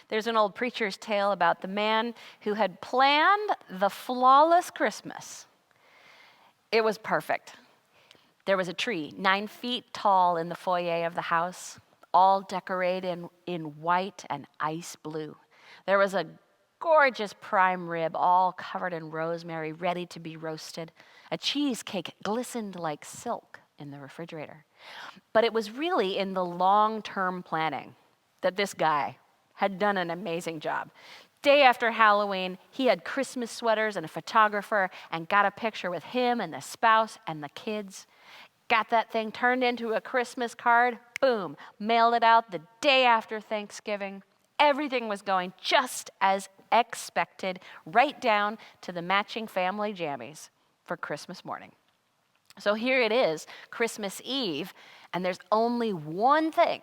There's an old preacher's tale about the man who had planned the flawless Christmas. It was perfect. There was a tree 9 feet tall in the foyer of the house, all decorated in white and ice blue. There was a gorgeous prime rib, all covered in rosemary, ready to be roasted. A cheesecake glistened like silk in the refrigerator. But it was really in the long-term planning that this guy had done an amazing job. Day after Halloween, he had Christmas sweaters and a photographer and got a picture with him and the spouse and the kids. Got that thing turned into a Christmas card, boom, mailed it out the day after Thanksgiving. Everything was going just as expected, right down to the matching family jammies for Christmas morning. So here it is, Christmas Eve, and there's only one thing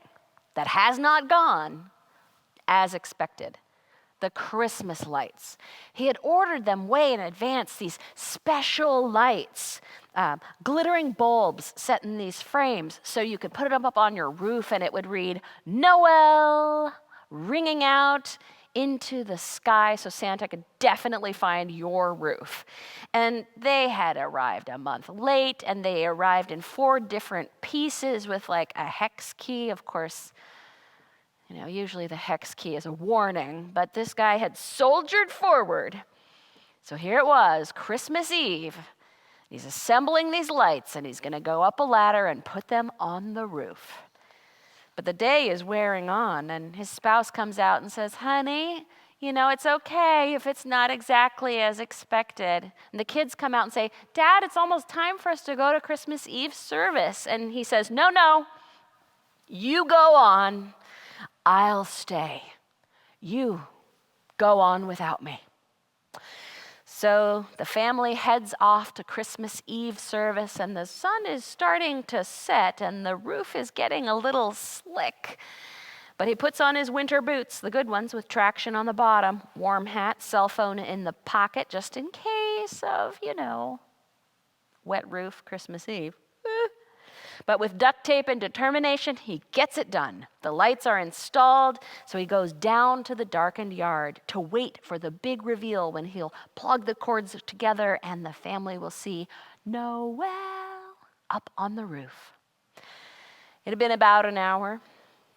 that has not gone as expected: the Christmas lights. He had ordered them way in advance, these special lights, glittering bulbs set in these frames so you could put them up on your roof and it would read, "Noel," ringing out into the sky so Santa could definitely find your roof. And they had arrived a month late, and they arrived in 4 different pieces with like a hex key. Of course, usually the hex key is a warning, but this guy had soldiered forward. So here it was, Christmas Eve. He's assembling these lights, and he's going to go up a ladder and put them on the roof. But the day is wearing on, and his spouse comes out and says, "Honey, it's okay if it's not exactly as expected." And the kids come out and say, "Dad, it's almost time for us to go to Christmas Eve service." And he says, No, you go on. I'll stay. You go on without me." So the family heads off to Christmas Eve service, and the sun is starting to set, and the roof is getting a little slick. But he puts on his winter boots, the good ones with traction on the bottom, warm hat, cell phone in the pocket, just in case of, wet roof Christmas Eve. But with duct tape and determination, he gets it done. The lights are installed, so he goes down to the darkened yard to wait for the big reveal when he'll plug the cords together and the family will see Noel up on the roof. It had been about an hour.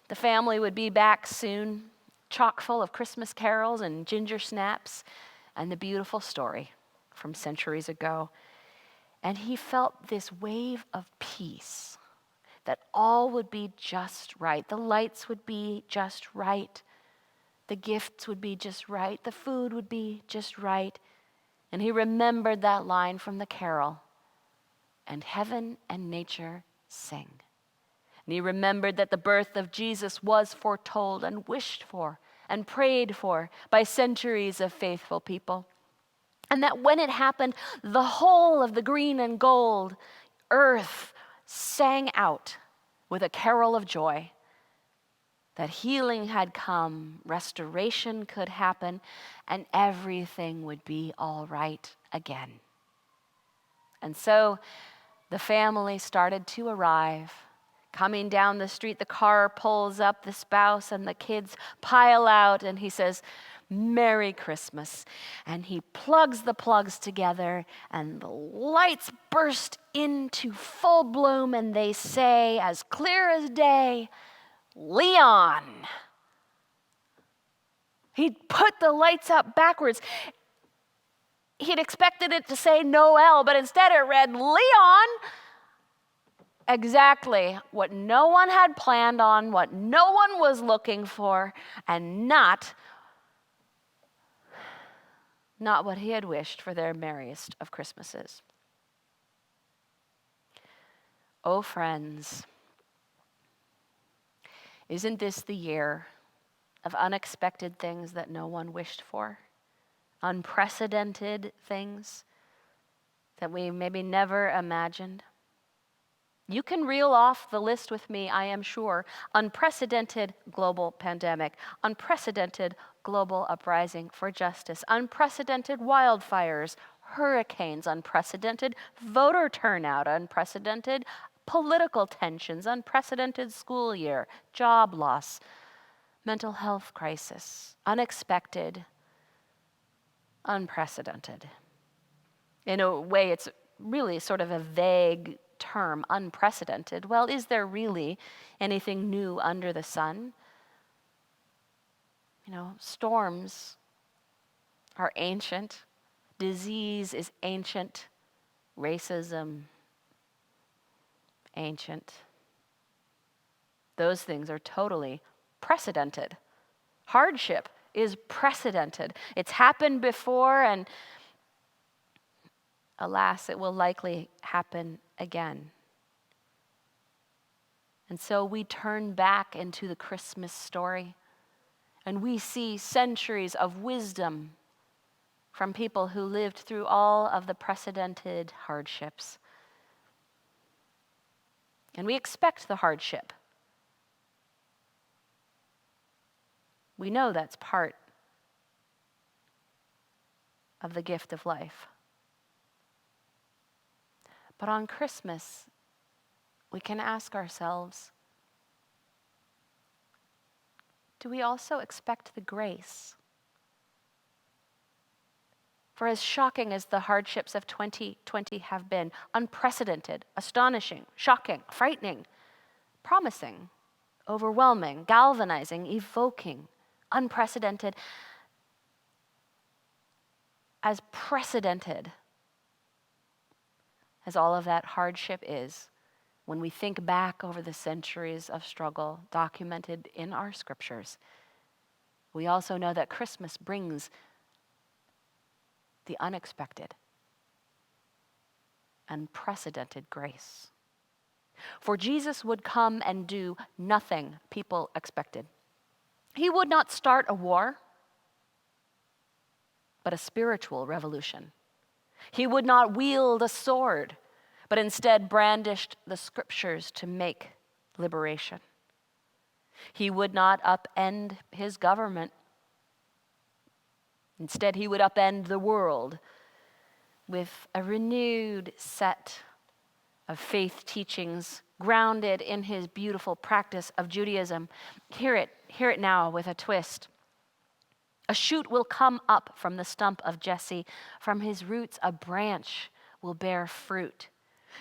The family would be back soon, chock full of Christmas carols and ginger snaps and the beautiful story from centuries ago. And he felt this wave of peace, that all would be just right. The lights would be just right. The gifts would be just right. The food would be just right. And he remembered that line from the carol, "And heaven and nature sing." And he remembered that the birth of Jesus was foretold and wished for and prayed for by centuries of faithful people. And that when it happened, the whole of the green and gold earth sang out with a carol of joy. That healing had come, restoration could happen, and everything would be all right again. And so the family started to arrive. Coming down the street, the car pulls up, the spouse and the kids pile out, and he says, "Merry Christmas." And he plugs the plugs together, and the lights burst into full bloom, and they say, as clear as day, "Leon." He'd put the lights up backwards. He'd expected it to say Noel, but instead it read Leon. Exactly what no one had planned on, what no one was looking for, and not what he had wished for their merriest of Christmases. Oh, friends, isn't this the year of unexpected things that no one wished for? Unprecedented things that we maybe never imagined? You can reel off the list with me, I am sure. Unprecedented global pandemic, unprecedented global uprising for justice, unprecedented wildfires, hurricanes, unprecedented voter turnout, unprecedented political tensions, unprecedented school year, job loss, mental health crisis, unexpected, unprecedented. In a way, it's really sort of a vague term, unprecedented. Well, is there really anything new under the sun? Storms are ancient. Disease is ancient. Racism, ancient. Those things are totally precedented. Hardship is precedented. It's happened before, and alas, it will likely happen again. And so we turn back into the Christmas story, and we see centuries of wisdom from people who lived through all of the precedented hardships. And we expect the hardship. We know that's part of the gift of life. But on Christmas, we can ask ourselves, do we also expect the grace? For as shocking as the hardships of 2020 have been, unprecedented, astonishing, shocking, frightening, promising, overwhelming, galvanizing, evoking, unprecedented, as precedented as all of that hardship is, when we think back over the centuries of struggle documented in our scriptures, we also know that Christmas brings the unexpected, unprecedented grace. For Jesus would come and do nothing people expected. He would not start a war, but a spiritual revolution. He would not wield a sword, but instead brandished the scriptures to make liberation. He would not upend his government. Instead, he would upend the world with a renewed set of faith teachings grounded in his beautiful practice of Judaism. Hear it now with a twist. A shoot will come up from the stump of Jesse. From his roots, a branch will bear fruit.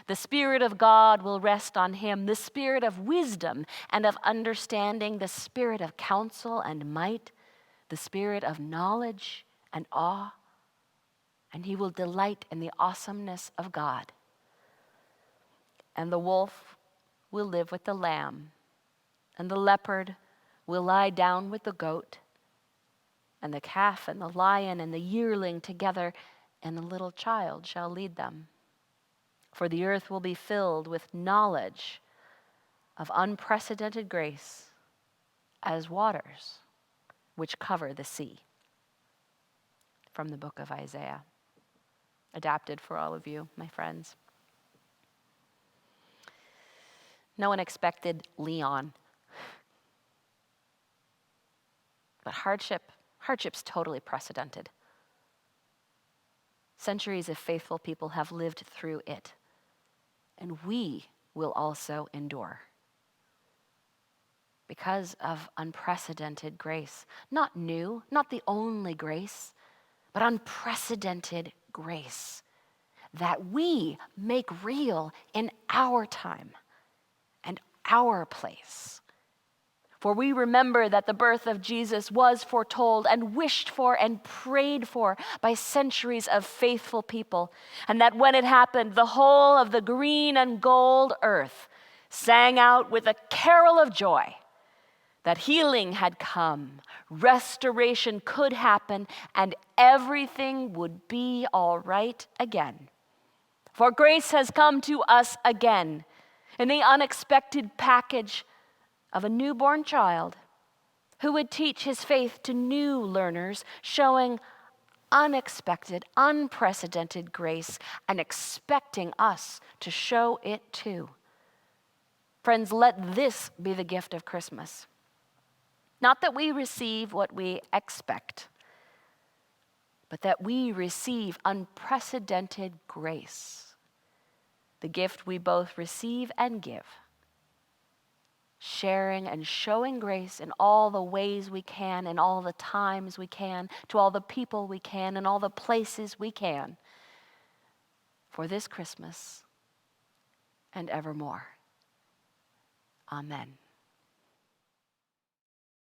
The Spirit of God will rest on him, the Spirit of wisdom and of understanding, the Spirit of counsel and might, the Spirit of knowledge and awe, and he will delight in the awesomeness of God. And the wolf will live with the lamb, and the leopard will lie down with the goat, and the calf and the lion and the yearling together, and the little child shall lead them. For the earth will be filled with knowledge of unprecedented grace as waters which cover the sea. From the book of Isaiah, adapted for all of you, my friends. No one expected Leon. But hardship's totally precedented. Centuries of faithful people have lived through it, and we will also endure. Because of unprecedented grace. Not new, not the only grace, but unprecedented grace that we make real in our time and our place. For we remember that the birth of Jesus was foretold and wished for and prayed for by centuries of faithful people, and that when it happened, the whole of the green and gold earth sang out with a carol of joy that healing had come, restoration could happen, and everything would be all right again. For grace has come to us again in the unexpected package of a newborn child who would teach his faith to new learners, showing unexpected, unprecedented grace and expecting us to show it too. Friends, let this be the gift of Christmas. Not that we receive what we expect, but that we receive unprecedented grace, the gift we both receive and give, sharing and showing grace in all the ways we can, in all the times we can, to all the people we can, in all the places we can, for this Christmas and evermore. Amen.